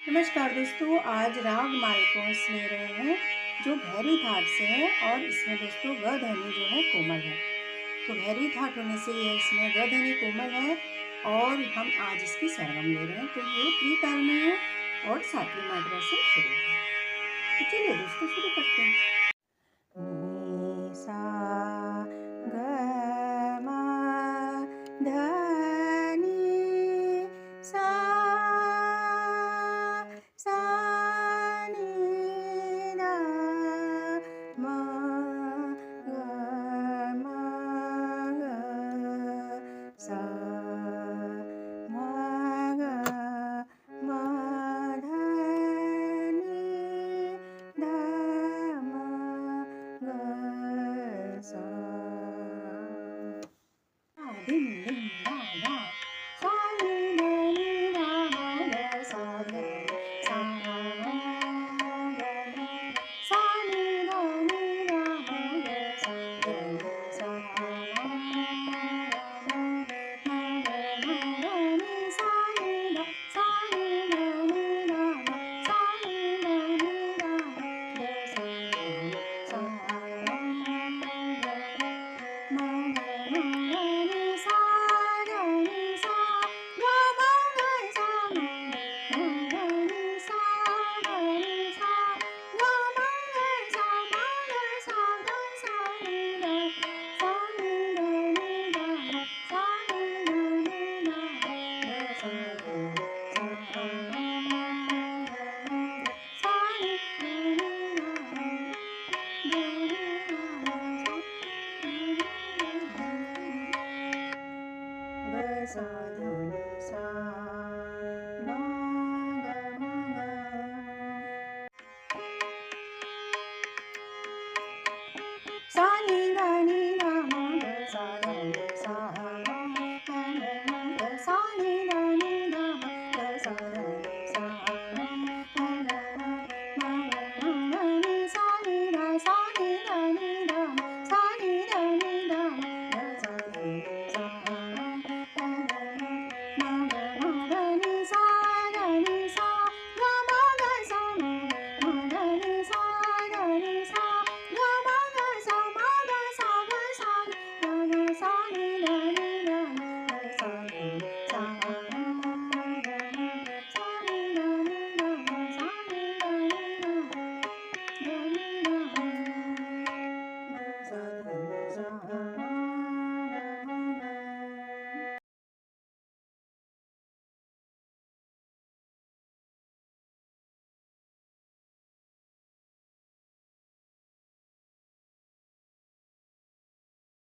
नमस्कार दोस्तों, आज राग मालकोस ले रहे हैं जो भैरवी थाट से है और इसमें दोस्तों ग ध्वनि जो है कोमल है। तो भैरवी थाट होने से यह इसमें ग ध्वनि कोमल है और हम आज इसकी सरगम ले रहे हैं। तो ये त्रिताल में है और सातवीं मात्रा से शुरू है। तो चलिए दोस्तों शुरू करते हैं। नी सा ग मा ध नी सा सा नी ध म ग म ग सा म ग म ध नी ध म ग सा धिम धिम धा धा सा नी ध नी ध म ग सा ध सा